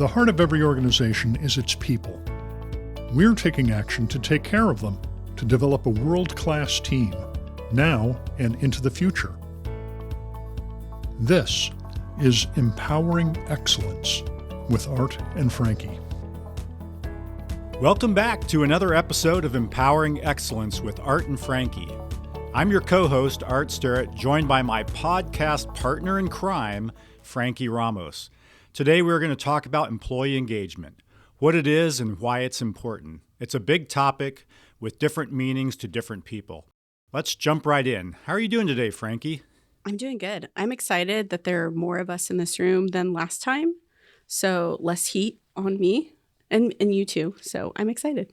The heart of every organization is its people. We're taking action to take care of them, to develop a world-class team, now and into the future. This is Empowering Excellence with Art and Frankie. Welcome back to another episode of Empowering Excellence with Art and Frankie. I'm your co-host, Art Sterrett, joined by my podcast partner in crime, Frankie Ramos. Today we're going to talk about employee engagement, what it is and why it's important. It's a big topic with different meanings to different people. Let's jump right in. How are you doing today, Frankie? I'm doing good. I'm excited that there are more of us in this room than last time. So less heat on me and you too. So I'm excited.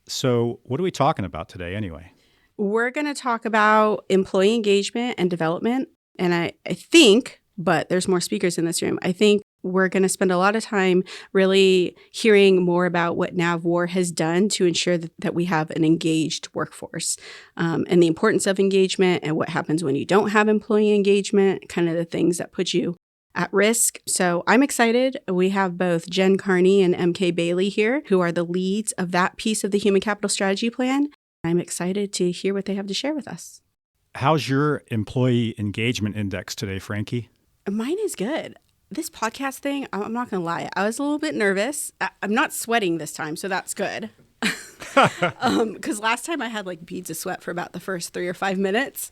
So what are we talking about today anyway? We're going to talk about employee engagement and development. And I think, but there's more speakers in this room, I think we're going to spend a lot of time really hearing more about what NAVWAR has done to ensure that we have an engaged workforce and the importance of engagement and what happens when you don't have employee engagement, kind of the things that put you at risk. So I'm excited. We have both Jen Carney and MK Bailey here, who are the leads of that piece of the Human Capital Strategy Plan. I'm excited to hear what they have to share with us. How's your employee engagement index today, Frankie? Mine is good. This podcast thing, I'm not going to lie, I was a little bit nervous. I'm not sweating this time, so that's good. Because last time I had like beads of sweat for about the first 3 or 5 minutes.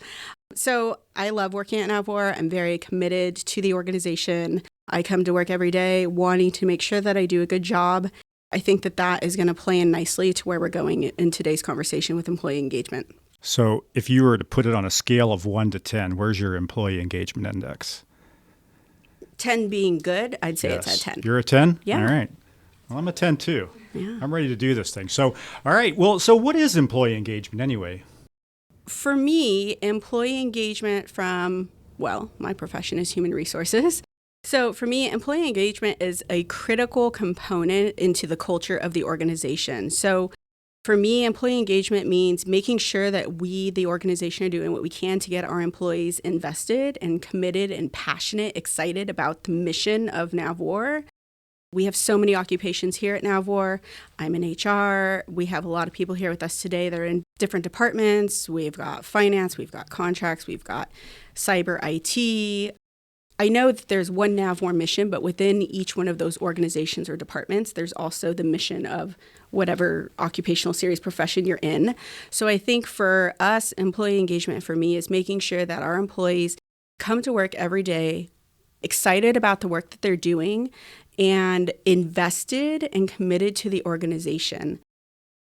So I love working at NAVWAR. I'm very committed to the organization. I come to work every day wanting to make sure that I do a good job. I think that is going to play in nicely to where we're going in today's conversation with employee engagement. So if you were to put it on a scale of 1 to 10, where's your employee engagement index? 10 being good, I'd say Yes. it's at 10. You're a 10? Yeah. All right. Well, I'm a 10 too. Yeah. I'm ready to do this thing. So, all right. Well, so what is employee engagement anyway? For me, employee engagement my profession is human resources. So for me, employee engagement is a critical component into the culture of the organization. So for me, employee engagement means making sure that we, the organization, are doing what we can to get our employees invested and committed and passionate, excited about the mission of NAVWAR. We have so many occupations here at NAVWAR. I'm in HR. We have a lot of people here with us today that are in different departments. We've got finance, we've got contracts, we've got cyber IT. I know that there's one NAVWAR mission, but within each one of those organizations or departments, there's also the mission of whatever occupational series profession you're in. So I think for us, employee engagement for me is making sure that our employees come to work every day excited about the work that they're doing and invested and committed to the organization.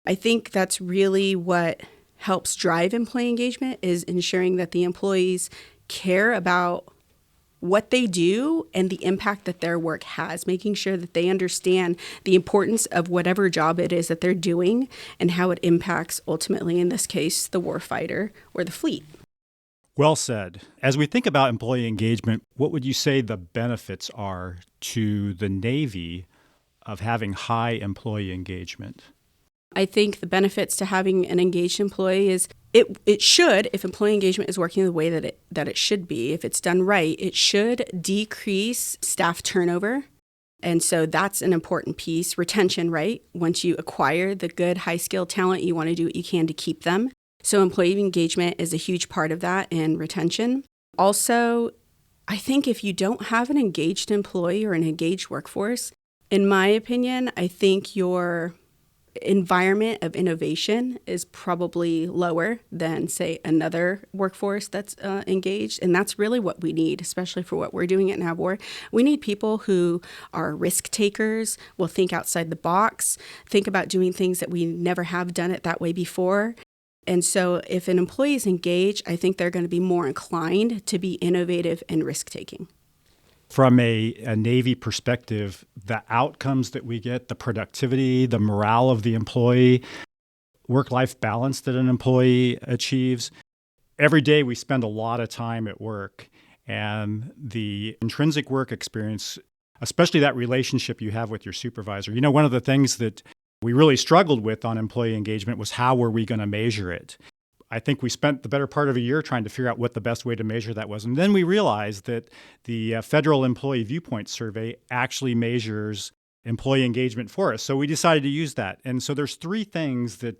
I think that's really what helps drive employee engagement is ensuring that the employees care about what they do and the impact that their work has, making sure that they understand the importance of whatever job it is that they're doing and how it impacts, ultimately, in this case, the warfighter or the fleet. Well said. As we think about employee engagement, what would you say the benefits are to the Navy of having high employee engagement? I think the benefits to having an engaged employee is it should, if employee engagement is working the way that it should be, if it's done right, it should decrease staff turnover. And so that's an important piece. Retention, right? Once you acquire the good high-skilled talent, you want to do what you can to keep them. So employee engagement is a huge part of that and retention. Also, I think if you don't have an engaged employee or an engaged workforce, in my opinion, I think your environment of innovation is probably lower than, say, another workforce that's engaged. And that's really what we need, especially for what we're doing at NAVWAR. We need people who are risk takers, will think outside the box, think about doing things that we never have done it that way before. And so if an employee is engaged, I think they're going to be more inclined to be innovative and risk-taking. From a Navy perspective, the outcomes that we get, the productivity, the morale of the employee, work-life balance that an employee achieves, every day we spend a lot of time at work. And the intrinsic work experience, especially that relationship you have with your supervisor. You know, one of the things that we really struggled with on employee engagement was how were we going to measure it? I think we spent the better part of a year trying to figure out what the best way to measure that was. And then we realized that the Federal Employee Viewpoint Survey actually measures employee engagement for us. So we decided to use that. And so there's three things that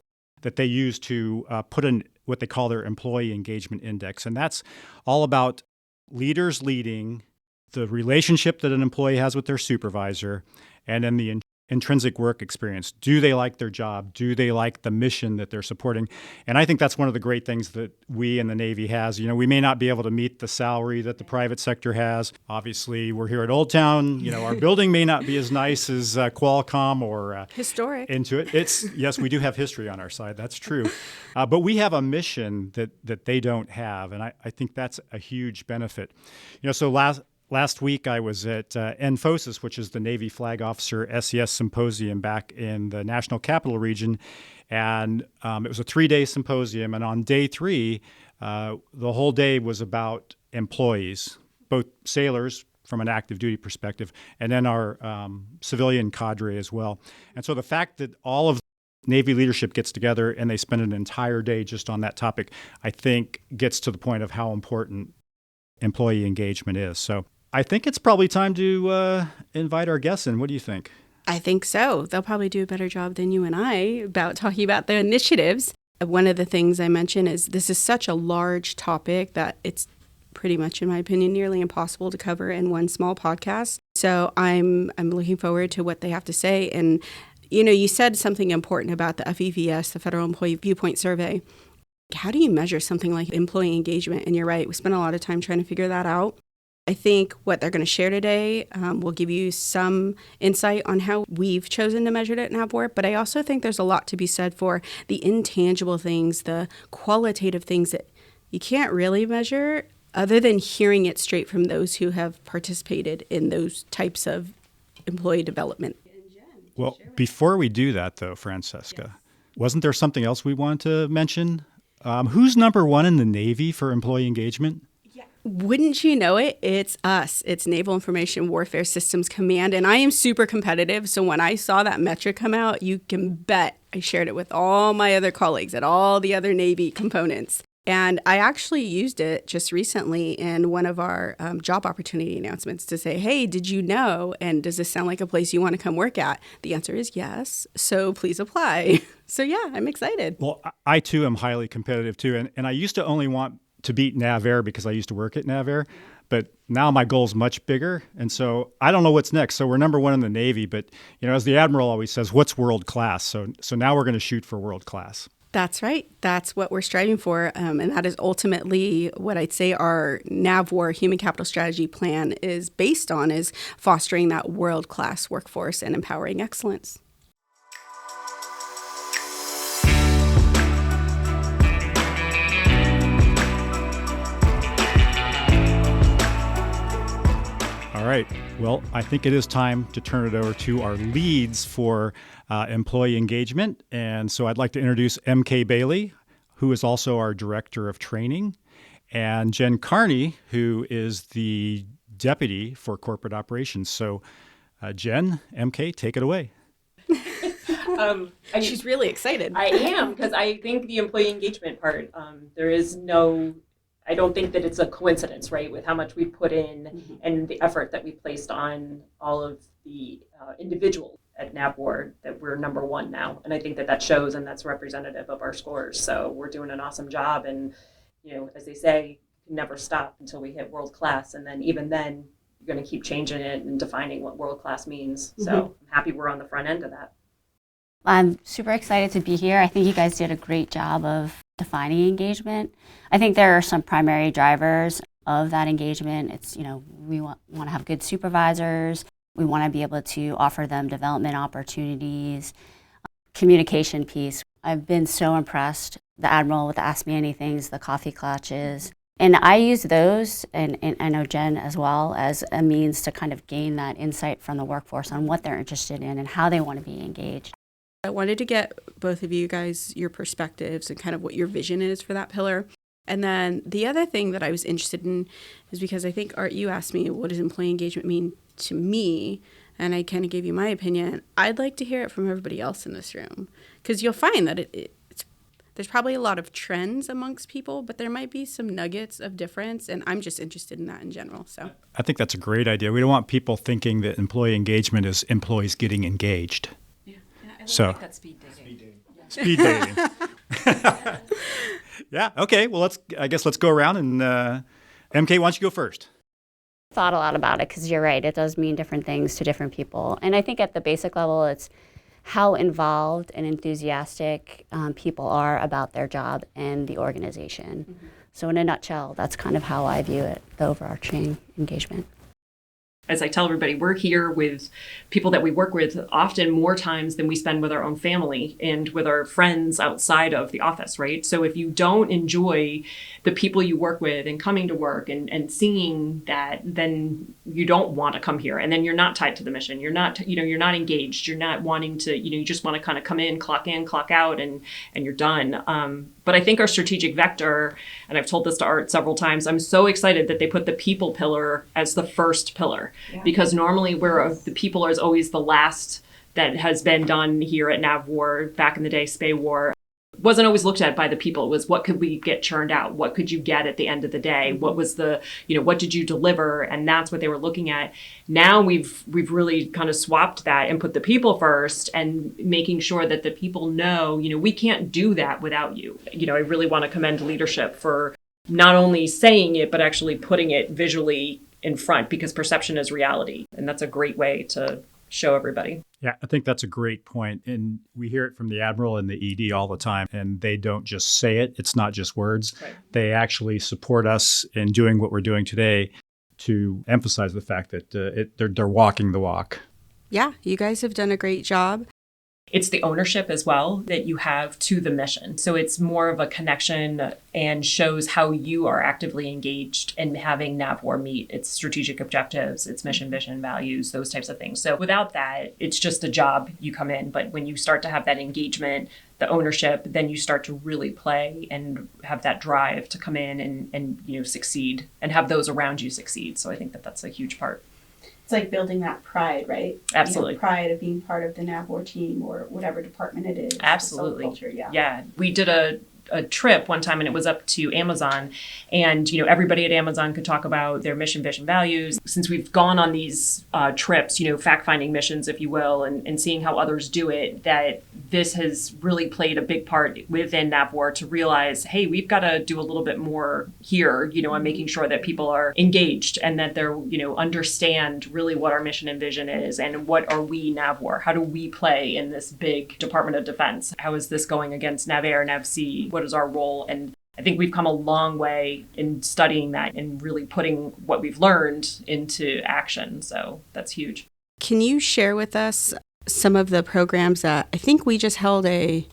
they use to put in what they call their employee engagement index. And that's all about leaders leading, the relationship that an employee has with their supervisor, and then the intrinsic work experience. Do they like their job? Do they like the mission that they're supporting? And I think that's one of the great things that we in the Navy has. You know, we may not be able to meet the salary that the private sector has. Obviously, we're here at Old Town. You know, our building may not be as nice as Qualcomm or historic. Intuit. Yes, we do have history on our side. That's true. But we have a mission that they don't have. And I think that's a huge benefit. You know, so Last week, I was at NFOSIS, which is the Navy Flag Officer SES Symposium back in the National Capital Region. And it was a 3-day symposium. And on day 3, the whole day was about employees, both sailors from an active duty perspective, and then our civilian cadre as well. And so the fact that all of Navy leadership gets together and they spend an entire day just on that topic, I think gets to the point of how important employee engagement is. So I think it's probably time to invite our guests in. What do you think? I think so. They'll probably do a better job than you and I about talking about the initiatives. One of the things I mentioned is this is such a large topic that it's pretty much, in my opinion, nearly impossible to cover in one small podcast. So I'm looking forward to what they have to say. And, you know, you said something important about the FEVS, the Federal Employee Viewpoint Survey. How do you measure something like employee engagement? And you're right, we spent a lot of time trying to figure that out. I think what they're going to share today will give you some insight on how we've chosen to measure it at NAVWAR, but I also think there's a lot to be said for the intangible things, the qualitative things that you can't really measure other than hearing it straight from those who have participated in those types of employee development. Well, before we do that, though, Francesca, wasn't there something else we want to mention? Who's number one in the Navy for employee engagement? Wouldn't you know it? It's us. It's Naval Information Warfare Systems Command. And I am super competitive. So when I saw that metric come out, you can bet I shared it with all my other colleagues at all the other Navy components. And I actually used it just recently in one of our job opportunity announcements to say, hey, did you know? And does this sound like a place you want to come work at? The answer is yes. So please apply. So yeah, I'm excited. Well, I too am highly competitive too. And I used to only want to beat NAVWAR because I used to work at NAVWAR, but now my goal is much bigger. And so I don't know what's next. So we're number one in the Navy, but you know, as the Admiral always says, what's world class? So now we're going to shoot for world class. That's right. That's what we're striving for. And that is ultimately what I'd say our NAVWAR Human Capital Strategy Plan is based on, is fostering that world class workforce and empowering excellence. All right. Well, I think it is time to turn it over to our leads for employee engagement. And so I'd like to introduce MK Bailey, who is also our Director of Training, and Jen Carney, who is the Deputy for Corporate Operations. So Jen, MK, take it away. She's really excited. I am, because I think the employee engagement part, I don't think that it's a coincidence, right, with how much we put in and the effort that we placed on all of the individuals at NAVWAR, that we're number one now. And I think that shows, and that's representative of our scores. So we're doing an awesome job. And, you know, as they say, never stop until we hit world class. And then even then, you're going to keep changing it and defining what world class means. So I'm happy we're on the front end of that. I'm super excited to be here. I think you guys did a great job of defining engagement. I think there are some primary drivers of that engagement. It's, you know, we want to have good supervisors. We want to be able to offer them development opportunities, communication piece. I've been so impressed. The Admiral with the Ask Me Anythings, the coffee clutches. And I use those, and I know Jen as well, as a means to kind of gain that insight from the workforce on what they're interested in and how they want to be engaged. I wanted to get both of you guys your perspectives and kind of what your vision is for that pillar. And then the other thing that I was interested in is because I think, Art, you asked me, what does employee engagement mean to me? And I kind of gave you my opinion. I'd like to hear it from everybody else in this room, because you'll find that it's there's probably a lot of trends amongst people, but there might be some nuggets of difference, and I'm just interested in that in general. So I think that's a great idea. We don't want people thinking that employee engagement is employees getting engaged. Yeah, I So- like that speed dating. Speed dating. Yeah. Okay. Well, let's go around and MK, why don't you go first? Thought a lot about it because you're right. It does mean different things to different people. And I think at the basic level, it's how involved and enthusiastic people are about their job and the organization. Mm-hmm. So in a nutshell, that's kind of how I view it, the overarching engagement. As I tell everybody, we're here with people that we work with often more times than we spend with our own family and with our friends outside of the office, right? So if you don't enjoy the people you work with and coming to work and seeing that, then you don't want to come here. And then you're not tied to the mission. You're not, you're not engaged. You're not wanting to, you just want to kind of come in, clock out, and you're done. But I think our strategic vector, and I've told this to Art several times, I'm so excited that they put the people pillar as the first pillar. Yeah. Because normally the people is always the last that has been done here at NAVWAR. Back in the day, SPAY-WAR wasn't always looked at by the people. It was what could we get churned out? What could you get at the end of the day? What was what did you deliver? And that's what they were looking at. Now we've really kind of swapped that and put the people first and making sure that the people know, we can't do that without you. I really want to commend leadership for not only saying it, but actually putting it visually in front, because perception is reality. And that's a great way to show everybody. Yeah, I think that's a great point. And we hear it from the Admiral and the ED all the time. And they don't just say it. It's not just words. Right. They actually support us in doing what we're doing today to emphasize the fact that they're walking the walk. Yeah, you guys have done a great job. It's the ownership as well that you have to the mission. So it's more of a connection and shows how you are actively engaged in having NAVWAR meet its strategic objectives, its mission, vision, values, those types of things. So without that, it's just a job you come in. But when you start to have that engagement, the ownership, then you start to really play and have that drive to come in and succeed and have those around you succeed. So I think that that's a huge part. It's like building that pride, right? Absolutely. Pride of being part of the NAVWAR team or whatever department it is. Absolutely. Culture, yeah. Yeah. We did a trip one time and it was up to Amazon, and everybody at Amazon could talk about their mission, vision, values. Since we've gone on these trips, fact-finding missions, if you will, and seeing how others do it, that this has really played a big part within NAVWAR to realize, hey, we've got to do a little bit more here, on making sure that people are engaged and that they're, understand really what our mission and vision is and what are we NAVWAR? How do we play in this big Department of Defense? How is this going against NAVAIR, NAVC? What is our role? And I think we've come a long way in studying that and really putting what we've learned into action. So that's huge. Can you share with us some of the programs that I think we just held a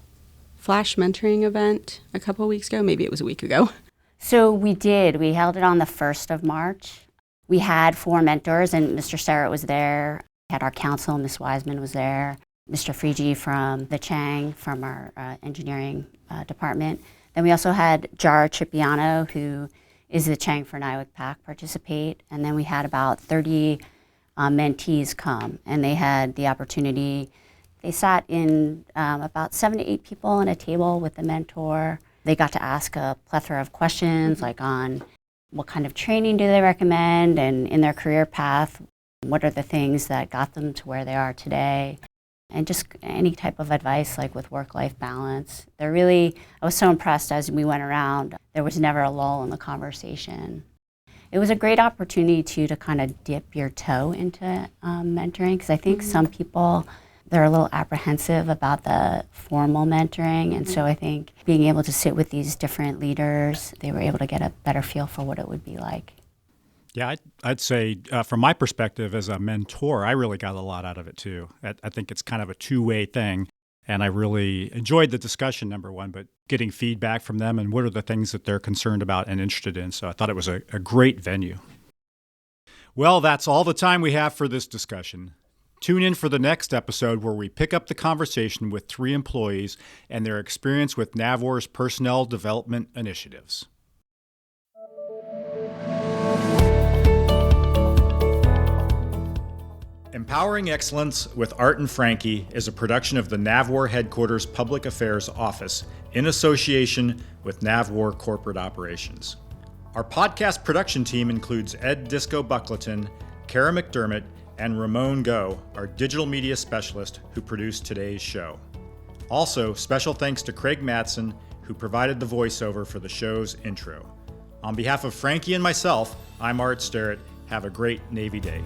flash mentoring event a couple of weeks ago? Maybe it was a week ago. So we did. We held it on the 1st of March. We had 4 mentors, and Mr. Sterrett was there. We had our counsel, Ms. Wiseman was there. Mr. Frigi from the Chang, from our engineering department. Then we also had Jar Tripiano, who is the Chang for NIWC PAC, participate. And then we had about 30 mentees come, and they had the opportunity. They sat in about 7 to 8 people on a table with the mentor. They got to ask a plethora of questions, like on what kind of training do they recommend, and in their career path, what are the things that got them to where they are today. And just any type of advice, like with work-life balance. I was so impressed as we went around. There was never a lull in the conversation. It was a great opportunity to kind of dip your toe into mentoring, because I think some people, they're a little apprehensive about the formal mentoring. And so I think being able to sit with these different leaders, they were able to get a better feel for what it would be like. Yeah, I'd say from my perspective as a mentor, I really got a lot out of it too. I think it's kind of a two-way thing. And I really enjoyed the discussion, number one, but getting feedback from them and what are the things that they're concerned about and interested in. So I thought it was a great venue. Well, that's all the time we have for this discussion. Tune in for the next episode where we pick up the conversation with 3 employees and their experience with NAVWAR's personnel development initiatives. Empowering Excellence with Art and Frankie is a production of the NAVWAR Headquarters Public Affairs Office in association with NAVWAR Corporate Operations. Our podcast production team includes Ed Disco Buckleton, Kara McDermott, and Ramon Go, our digital media specialist who produced today's show. Also, special thanks to Craig Matson, who provided the voiceover for the show's intro. On behalf of Frankie and myself, I'm Art Starrett. Have a great Navy Day.